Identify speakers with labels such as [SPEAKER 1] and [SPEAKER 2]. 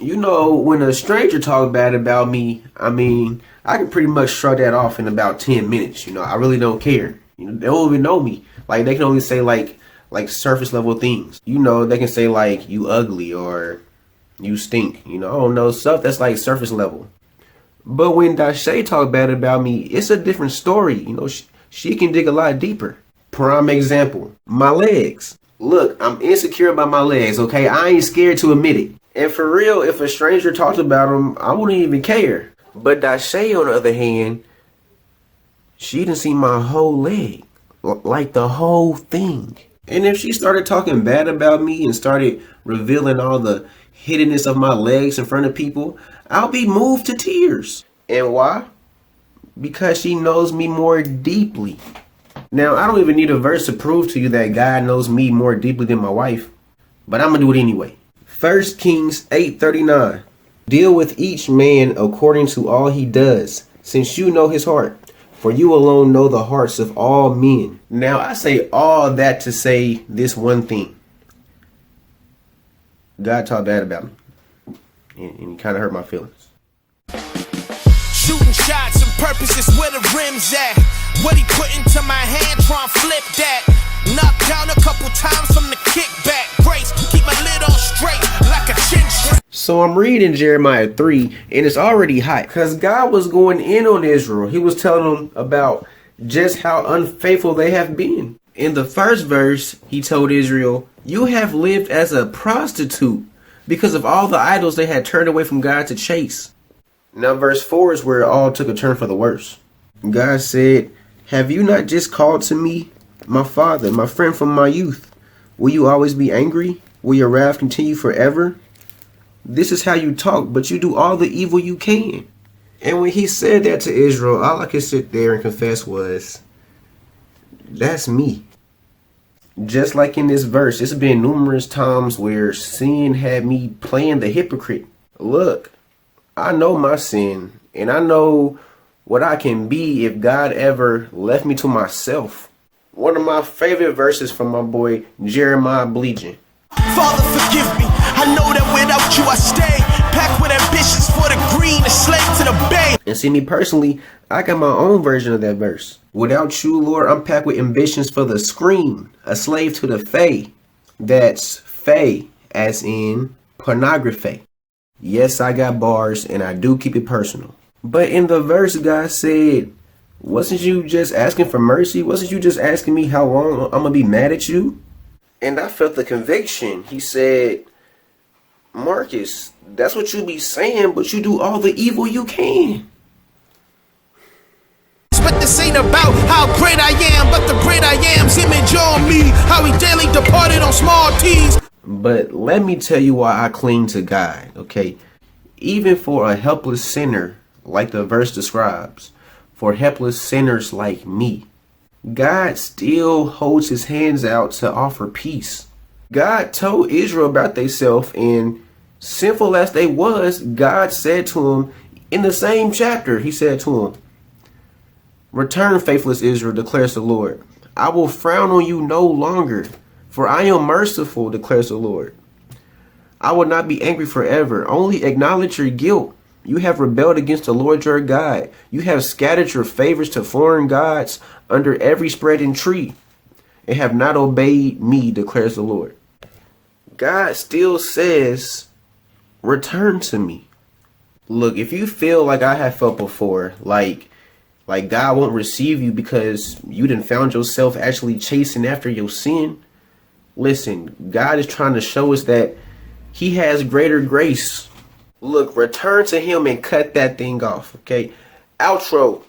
[SPEAKER 1] You know, when a stranger talk bad about me, I mean, I can pretty much shrug that off in about 10 minutes. You know, I really don't care. You know, they don't even know me. Like, they can only say like surface level things. You know, they can say like you ugly or you stink. You know, I don't know, stuff that's like surface level. But when Dashay talk bad about me, it's a different story. You know, she can dig a lot deeper. Prime example, my legs. Look, I'm insecure about my legs, okay? I ain't scared to admit it. And for real, if a stranger talked about them, I wouldn't even care. But Dashay, on the other hand, she didn't see my whole leg. Like the whole thing. And if she started talking bad about me and started revealing all the hiddenness of my legs in front of people, I'll be moved to tears. And why? Because she knows me more deeply. Now, I don't even need a verse to prove to you that God knows me more deeply than my wife, but I'm going to do it anyway. 1 Kings 8:39. Deal with each man according to all he does, since you know his heart, for you alone know the hearts of all men. Now, I say all that to say this one thing. God talked bad about me, and he kind of hurt my feelings.
[SPEAKER 2] Shooting shots and purposes where the rims at. What he put into my hand, try and flip that. Knocked down a couple times from the kickback. Grace, keep my lid on straight like a chin strap. So
[SPEAKER 1] I'm reading Jeremiah 3, and it's already hot. Because God was going in on Israel. He was telling them about just how unfaithful they have been. In the first verse, he told Israel, you have lived as a prostitute because of all the idols they had turned away from God to chase. Now verse 4 is where it all took a turn for the worse. God said, have you not just called to me, my father, my friend from my youth? Will you always be angry? Will your wrath continue forever? This is how you talk, but you do all the evil you can. And when he said that to Israel, all I could sit there and confess was, that's me. Just like in this verse, it's been numerous times where sin had me playing the hypocrite. Look, I know my sin, and I know what I can be if God ever left me to myself. One of my favorite verses from my boy Jeremiah Bleaching.
[SPEAKER 2] Father, forgive me. I know that without you I stay packed with ambitions for the green, a slave to the bay.
[SPEAKER 1] And see, me personally, I got my own version of that verse. Without you, Lord, I'm packed with ambitions for the screen, a slave to the fae. That's fae, as in pornography. Yes, I got bars, and I do keep it personal. But in the verse, God said, wasn't you just asking for mercy? Wasn't you just asking me how long I'm going to be mad at you? And I felt the conviction. He said, Marcus, that's what you be saying, but you do all the evil you can.
[SPEAKER 2] But this ain't about how great I am, but the great I am's image on me, how he daily departed on small t's.
[SPEAKER 1] But let me tell you why I cling to God, okay? Even for a helpless sinner, like the verse describes, for helpless sinners like me, God still holds his hands out to offer peace. God told Israel about themselves, and sinful as they was, God said to them in the same chapter, he said to them, return, faithless Israel, declares the Lord. I will frown on you no longer, for I am merciful, declares the Lord. I will not be angry forever. Only acknowledge your guilt. You have rebelled against the Lord your God. You have scattered your favors to foreign gods under every spreading tree, and have not obeyed me, declares the Lord. God still says, return to me. Look, if you feel like I have felt before, like God won't receive you because you done found yourself actually chasing after your sin, listen, God is trying to show us that he has greater grace. Look, return to him and cut that thing off, okay? Outro.